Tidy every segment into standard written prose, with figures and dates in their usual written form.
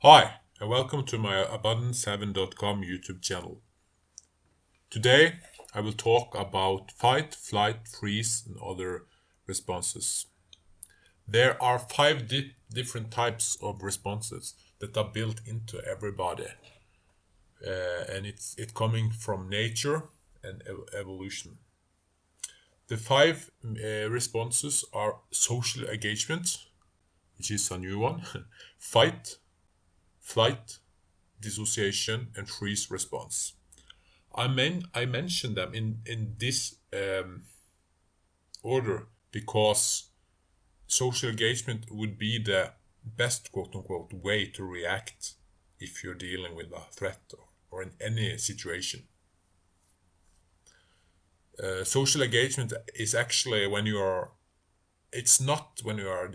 Hi, and welcome to my abundance7.com YouTube channel. Today, I will talk about fight, flight, freeze, and other responses. There are five different types of responses that are built into everybody, and it's coming from nature and evolution. The five responses are social engagement, which is a new one, fight, flight, dissociation, and freeze response. I mentioned them in this order because social engagement would be the best quote unquote way to react if you're dealing with a threat or in any situation. Social engagement is actually when you are. It's not when you are.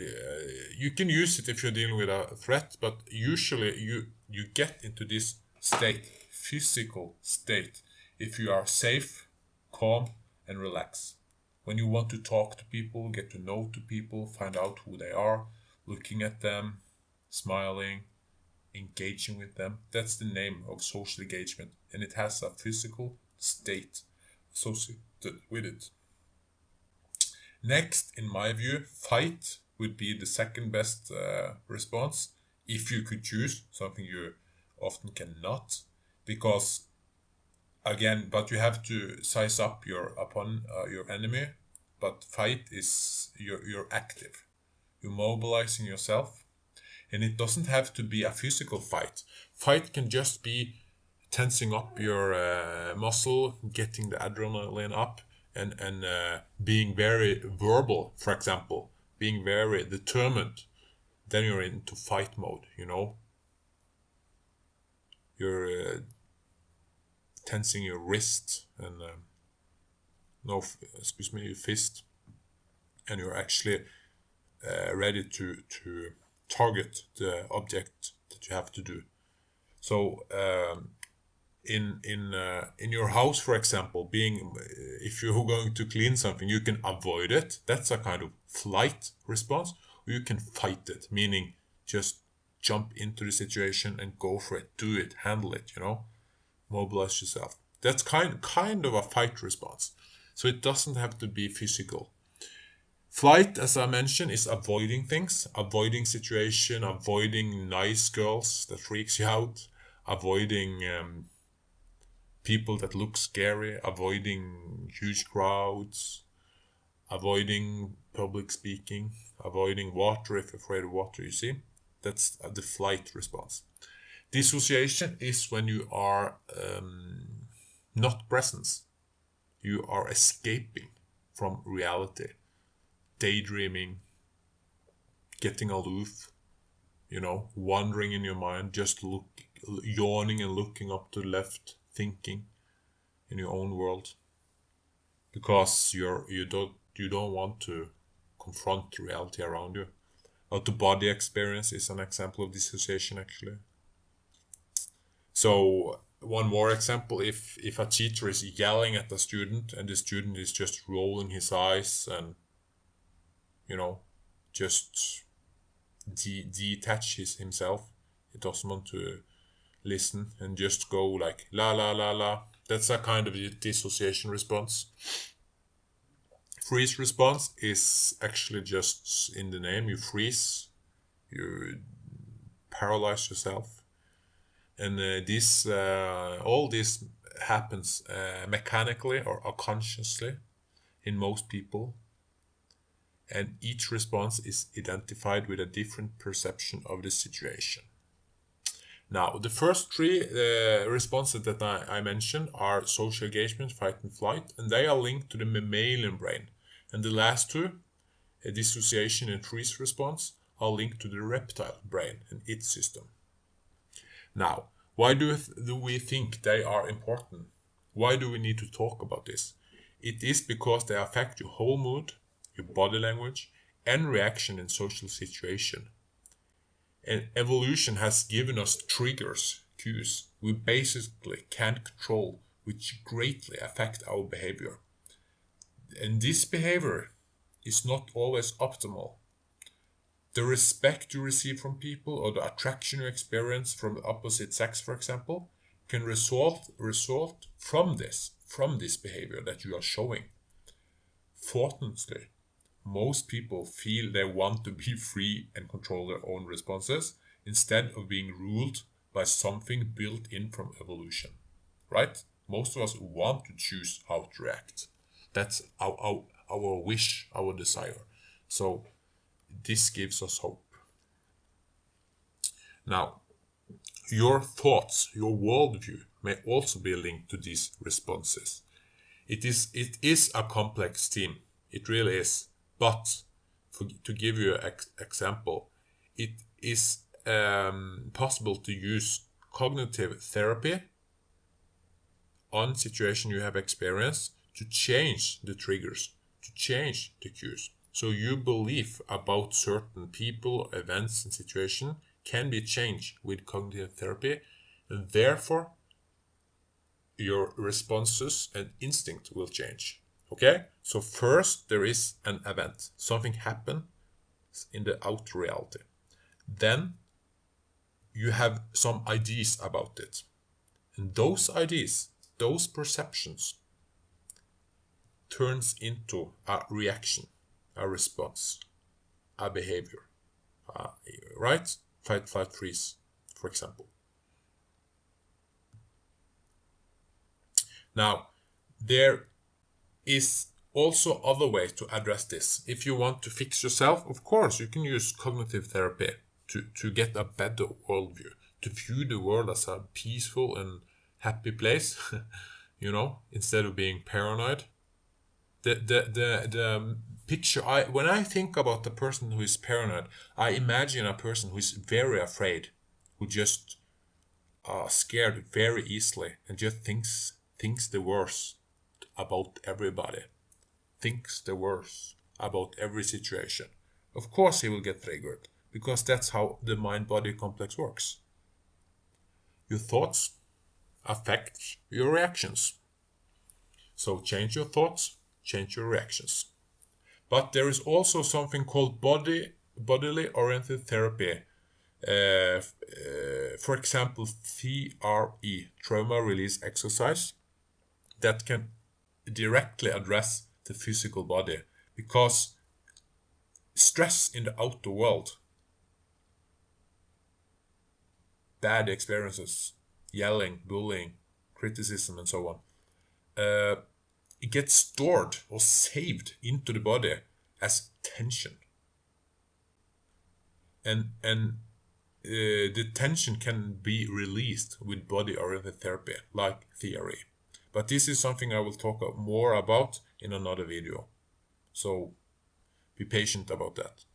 You can use it if you're dealing with a threat, but usually you get into this state, physical state, if you are safe, calm, and relaxed. When you want to talk to people, get to know to people, find out who they are, looking at them, smiling, engaging with them. That's the name of social engagement, and it has a physical state associated with it. Next, in my view, fight would be the second best response if you could choose, something you often cannot, because again, but you have to size up your enemy. But fight is you're active, you're mobilizing yourself, and it doesn't have to be a physical fight. Fight can just be tensing up your muscle, getting the adrenaline up, and being very verbal, for example, being very determined. Then you're into fight mode. You're tensing your wrist and no, excuse me, your fist, and you're actually ready to target the object that you have to do. So in your house, for example, if you're going to clean something, you can avoid it. That's a kind of flight response. Or you can fight it, meaning just jump into the situation and go for it, do it, handle it. Mobilize yourself. That's kind of a fight response. So it doesn't have to be physical. Flight, as I mentioned, is avoiding things, avoiding situation, avoiding nice girls that freaks you out, avoiding people that look scary, avoiding huge crowds, avoiding public speaking, avoiding water if you're afraid of water, you see? That's the flight response. Dissociation is when you are not present. You are escaping from reality, daydreaming, getting aloof, wandering in your mind, just yawning and looking up to the left, thinking in your own world, because you don't want to confront the reality around you. Out of body experience is an example of dissociation, actually. So one more example: if a teacher is yelling at a student and the student is just rolling his eyes and just detaches himself, he doesn't want to listen and just go like la la la la. That's a kind of dissociation response. Freeze response is actually just in the name. You freeze, you paralyze yourself, and all this happens mechanically or unconsciously in most people, and each response is identified with a different perception of the situation. Now, the first three responses that I mentioned are social engagement, fight and flight, and they are linked to the mammalian brain. And the last two, dissociation and freeze response, are linked to the reptile brain and its system. Now, why do we think they are important? Why do we need to talk about this? It is because they affect your whole mood, your body language, and reaction in social situation. And evolution has given us triggers, cues, we basically can't control, which greatly affect our behavior. And this behavior is not always optimal. the respect you receive from people or the attraction you experience from the opposite sex, for example, can result from this behavior that you are showing. Fortunately, most people feel they want to be free and control their own responses instead of being ruled by something built in from evolution, right? Most of us want to choose how to react. That's our wish, our desire. So this gives us hope. Now, your thoughts, your worldview may also be linked to these responses. It is a complex theme. It really is. But to give you an example, it is possible to use cognitive therapy on situation you have experienced to change the triggers, to change the cues. So your belief about certain people, events, and situation can be changed with cognitive therapy, and therefore your responses and instinct will change. Okay? So first there is an event. Something happens in the outer reality. Then you have some ideas about it. And those ideas, those perceptions, turns into a reaction, a response, a behavior. Right? Fight, flight, freeze, for example. Now, there is also other ways to address this. If you want to fix yourself, of course, you can use cognitive therapy to get a better worldview, to view the world as a peaceful and happy place, instead of being paranoid. The picture, when I think about the person who is paranoid, I imagine a person who is very afraid, who just scared very easily and just thinks the worst about everybody, thinks the worst about every situation. Of course he will get triggered, because that's how the mind-body complex works. Your thoughts affect your reactions. So change your thoughts, change your reactions. But there is also something called bodily oriented therapy. For example, TRE, trauma release exercise, that can directly address the physical body, because stress in the outer world, bad experiences, yelling, bullying, criticism, and so on, it gets stored or saved into the body as tension. And the tension can be released with body-oriented therapy, like theory. But this is something I will talk more about in another video. So be patient about that.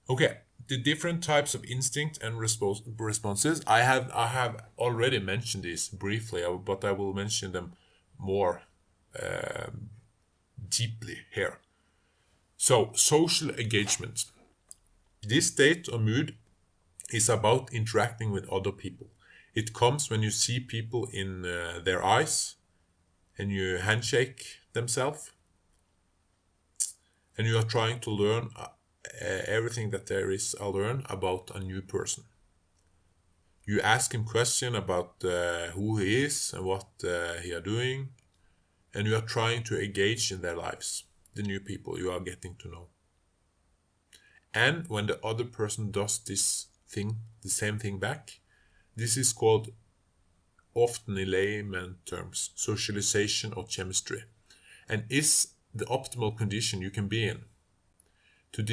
Okay, the different types of instinct and responses. I have already mentioned these briefly, but I will mention them more deeply here. So, social engagement. This state or mood is about interacting with other people. It comes when you see people in their eyes and you handshake themselves, and you are trying to learn everything that there is to learn about a new person. You ask him questions about who he is and what he are doing, and you are trying to engage in their lives, the new people you are getting to know. And when the other person does this thing, the same thing back, this is called, often in layman terms, socialization or chemistry, and is the optimal condition you can be in. To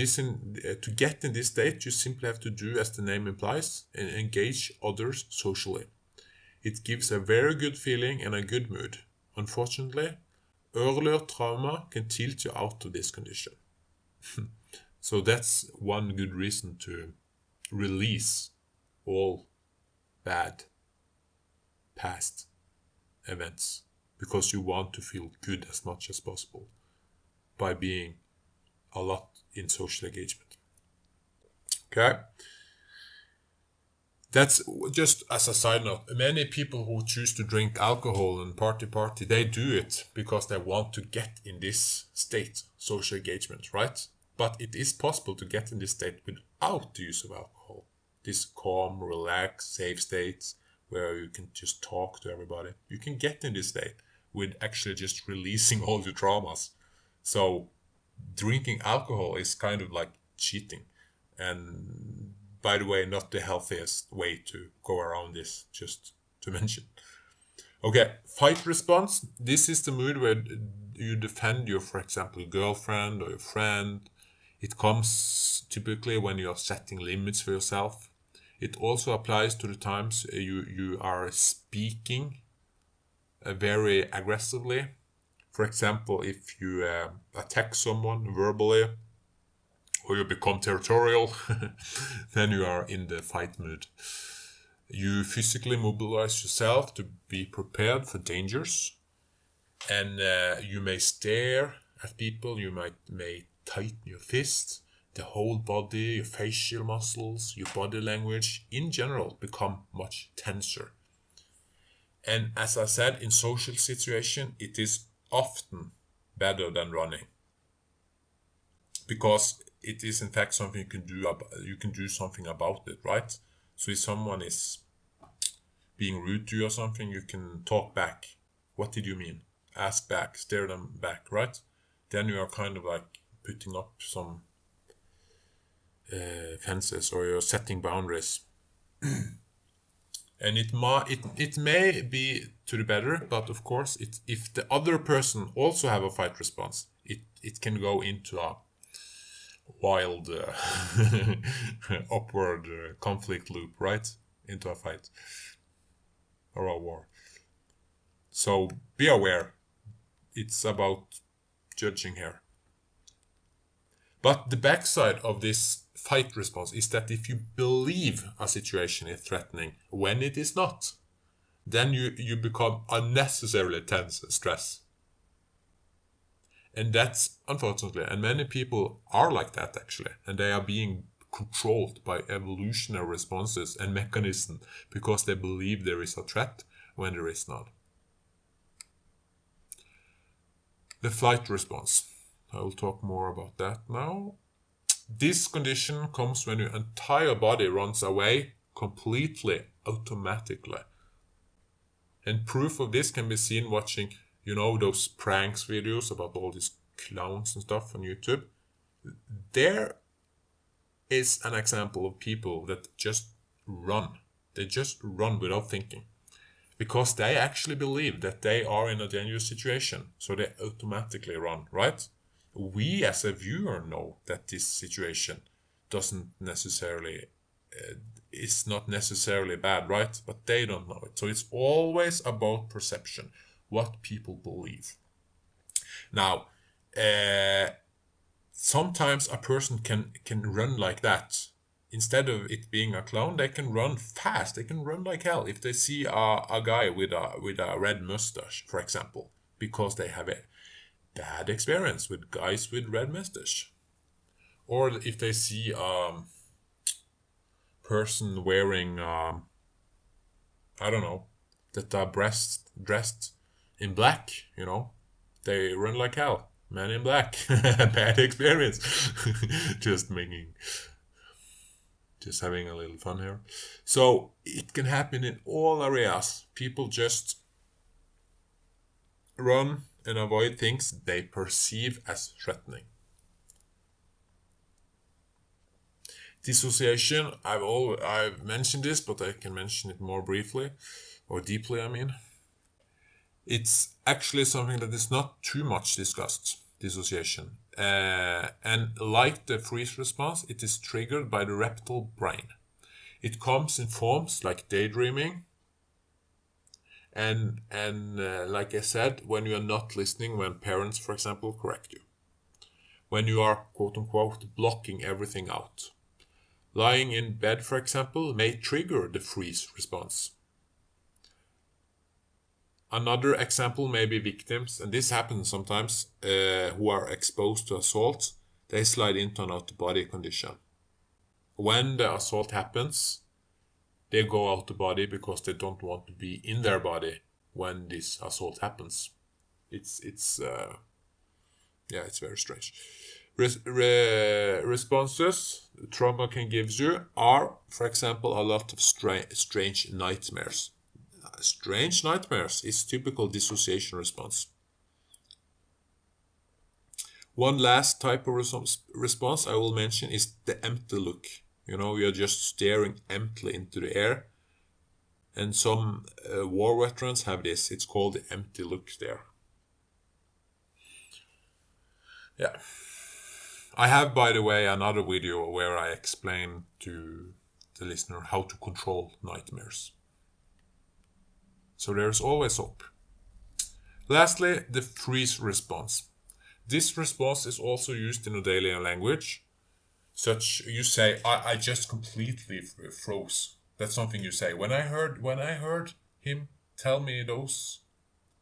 get in this state, you simply have to do as the name implies and engage others socially. It gives a very good feeling and a good mood. Unfortunately, earlier trauma can tilt you out of this condition. So that's one good reason to release all bad past events, because you want to feel good as much as possible by being a lot in social engagement. Okay? That's just as a side note. Many people who choose to drink alcohol and party, they do it because they want to get in this state, social engagement, right? But it is possible to get in this state without the use of alcohol. This calm, relaxed, safe state where you can just talk to everybody. You can get in this state with actually just releasing all your traumas. So drinking alcohol is kind of like cheating. And by the way, not the healthiest way to go around this, just to mention. Okay, fight response. This is the mood where you defend your, for example, girlfriend or your friend. It comes typically when you are setting limits for yourself. It also applies to the times you are speaking very aggressively. For example, if you attack someone verbally or you become territorial, then you are in the fight mood. You physically mobilize yourself to be prepared for dangers, and you may stare at people. You may tighten your fists. The whole body, your facial muscles, your body language in general become much tenser. And as I said, in social situation, it is often better than running, because it is in fact something you can do. You can do something about it, right? So if someone is being rude to you or something, you can talk back. What did you mean? Ask back, stare them back, right? Then you are kind of like putting up some fences, or you're setting boundaries. And it may be to the better, but of course, if the other person also have a fight response, it can go into a wild upward conflict loop, right? Into a fight or a war. So be aware. It's about judging here. But the backside of this fight response is that if you believe a situation is threatening when it is not, then you become unnecessarily tense and stressed. And that's unfortunately, and many people are like that actually, and they are being controlled by evolutionary responses and mechanisms because they believe there is a threat when there is not. The flight response. I will talk more about that now. This condition comes when your entire body runs away completely automatically. And proof of this can be seen watching, those pranks videos about all these clowns and stuff on YouTube. There is an example of people that just run. They just run without thinking, because they actually believe that they are in a dangerous situation, so they automatically run, right? We as a viewer know that this situation is not necessarily bad, right? But they don't know it. So it's always about perception, what people believe. Now, sometimes a person can run like that. Instead of it being a clown, they can run fast. They can run like hell if they see a guy with a red mustache, for example, because they have a bad experience with guys with red mustache. Or if they see a person wearing, I don't know, that are dressed in black, they run like hell. Man in black. Bad experience. Just having a little fun here. So it can happen in all areas. People just run and avoid things they perceive as threatening. Dissociation, I've mentioned this, but I can mention it more briefly, or deeply, I mean. It's actually something that is not too much discussed, dissociation. And like the freeze response, it is triggered by the reptile brain. It comes in forms like daydreaming, and like I said, when you are not listening, when parents, for example, correct you. When you are, quote-unquote, blocking everything out. Lying in bed, for example, may trigger the freeze response. Another example may be victims, and this happens sometimes, who are exposed to assault. They slide into an out-of-body condition. When the assault happens, they go out of body because they don't want to be in their body when this assault happens. It's very strange. Responses trauma can give you are, for example, a lot of strange nightmares. Strange nightmares is typical dissociation response. One last type of response I will mention is the empty look. You're just staring emptily into the air. And some war veterans have this. It's called the empty look there. Yeah. I have, by the way, another video where I explain to the listener how to control nightmares. So there's always hope. Lastly, the freeze response. This response is also used in a daily language. Such you say, I just completely froze. That's something you say. When I heard him tell me those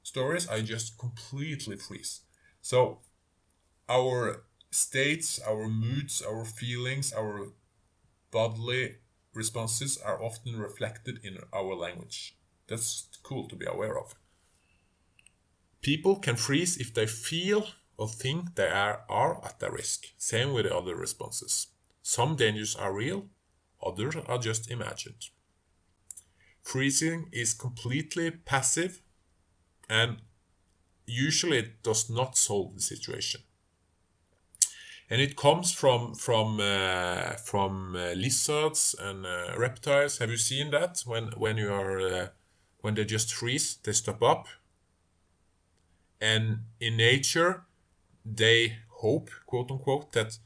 stories, I just completely freeze. So our states, our moods, our feelings, our bodily responses are often reflected in our language. That's cool to be aware of. People can freeze if they feel or think they are at a risk. Same with the other responses. Some dangers are real, others are just imagined. Freezing is completely passive and usually it does not solve the situation. And it comes from lizards and reptiles. Have you seen that? When they just freeze, they stop up. And in nature, they hope, quote unquote, that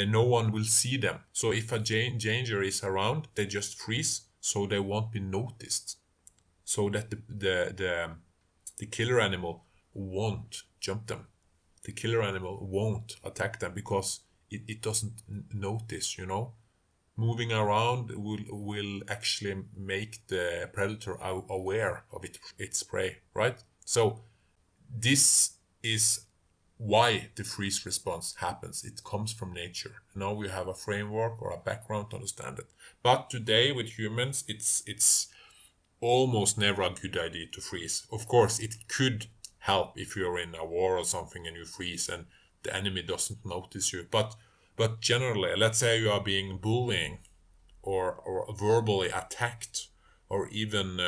no one will see them. So if a danger is around, they just freeze, so they won't be noticed. So that the killer animal won't jump them. The killer animal won't attack them because it doesn't notice, Moving around will actually make the predator aware of its prey, right? So this is why the freeze response happens. It comes from nature. Now we have a framework or a background to understand it. But today with humans, it's almost never a good idea to freeze. Of course, it could help if you're in a war or something and you freeze and the enemy doesn't notice you. But generally, let's say you are being bullying or verbally attacked, or even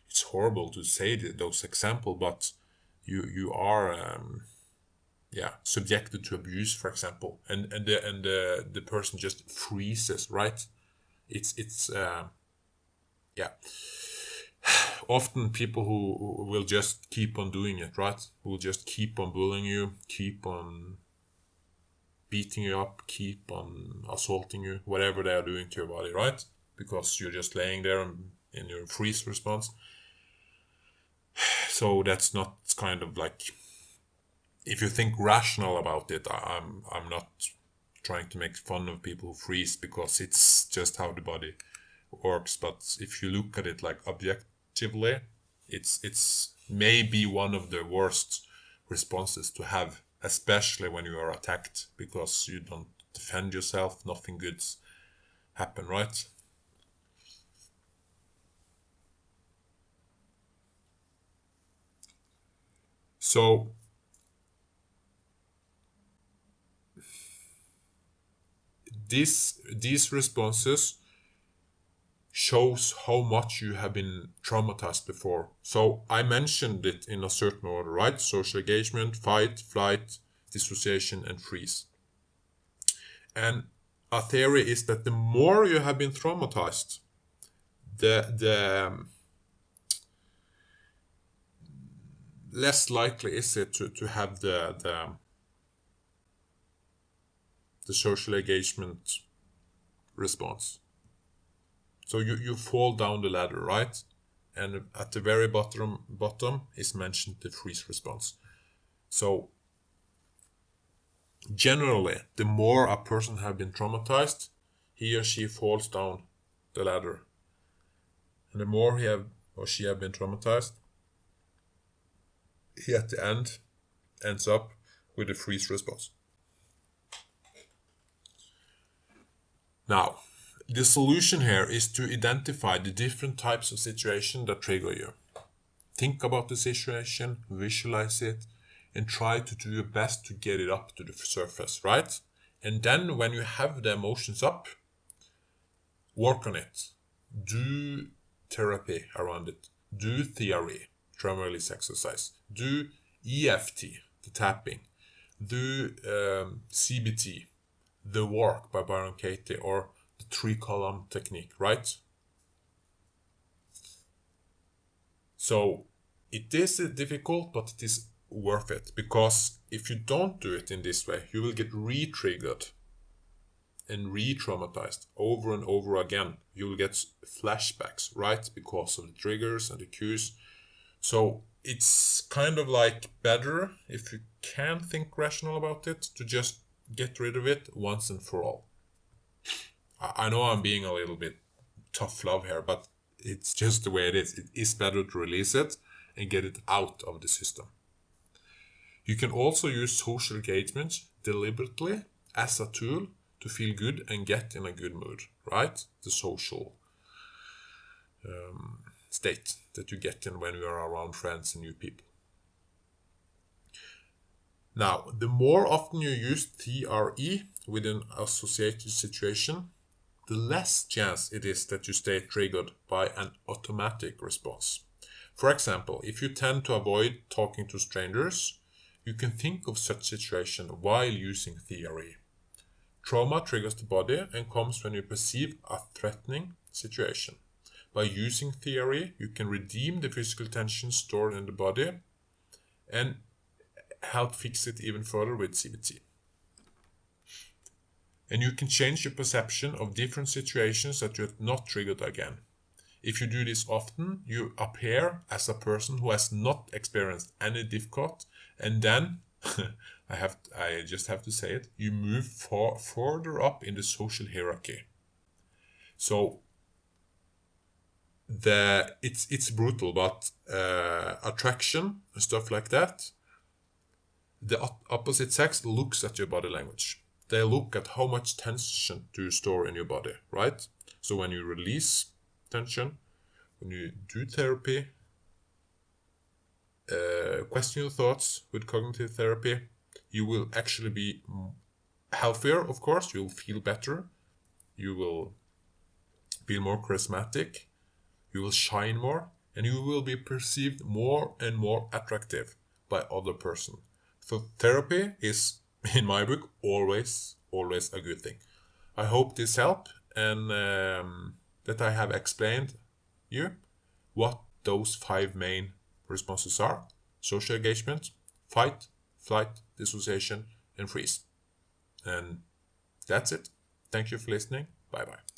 it's horrible to say those examples, but you are subjected to abuse, for example, and the person just freezes, right? It's often people who will just keep on doing it, right? Who will just keep on bullying you, keep on beating you up, keep on assaulting you, whatever they are doing to your body, right? Because you're just laying there in your freeze response. So that's not kind of like, if you think rational about it, I'm not trying to make fun of people who freeze, because it's just how the body works. But if you look at it like objectively, it's maybe one of the worst responses to have, especially when you are attacked, because you don't defend yourself, nothing good's happen, right? So these responses shows how much you have been traumatized before. So I mentioned it in a certain order, right? Social engagement, fight, flight, dissociation, and freeze. And a theory is that the more you have been traumatized, the less likely is it to have the social engagement response. So you fall down the ladder, right? And at the very bottom is mentioned the freeze response. So generally, the more a person have been traumatized, he or she falls down the ladder. And the more he or she have been traumatized, he at the end ends up with the freeze response. Now, the solution here is to identify the different types of situation that trigger you. Think about the situation, visualize it. and try to do your best to get it up to the surface, right? And then when you have the emotions up, work on it. Do therapy around it. Do theory, trauma release exercise. Do EFT, the tapping. Do CBT, the work by Byron Katie, or the 3-column technique, right? So it is difficult, but it is worth it, because if you don't do it in this way, you will get re-triggered and re-traumatized over and over again. You will get flashbacks, right? Because of the triggers and the cues. So it's kind of like better, if you can think rational about it, to just get rid of it once and for all. I know I'm being a little bit tough love here, but it's just the way it is. It is better to release it and get it out of the system. You can also use social engagement deliberately as a tool to feel good and get in a good mood, right? The social state that you get in when you are around friends and new people. Now, the more often you use TRE within an associated situation, the less chance it is that you stay triggered by an automatic response. For example, if you tend to avoid talking to strangers, you can think of such situation while using theory. Trauma triggers the body and comes when you perceive a threatening situation. By using theory, you can redeem the physical tension stored in the body and help fix it even further with CBT. And you can change your perception of different situations that you're not triggered again. If you do this often, you appear as a person who has not experienced any difficult, and then I just have to say it, you move further up in the social hierarchy. So it's brutal, but attraction and stuff like that, the opposite sex looks at your body language. They look at how much tension do you store in your body, right? So when you release tension, when you do therapy, question your thoughts with cognitive therapy, you will actually be healthier, of course. You'll feel better. You will be more charismatic. You will shine more, and you will be perceived more and more attractive by other person. So therapy is, in my book, always a good thing. I hope this helped, and that I have explained you what those 5 main responses are: social engagement, fight, flight, dissociation, and freeze. And that's it. Thank you for listening. Bye bye.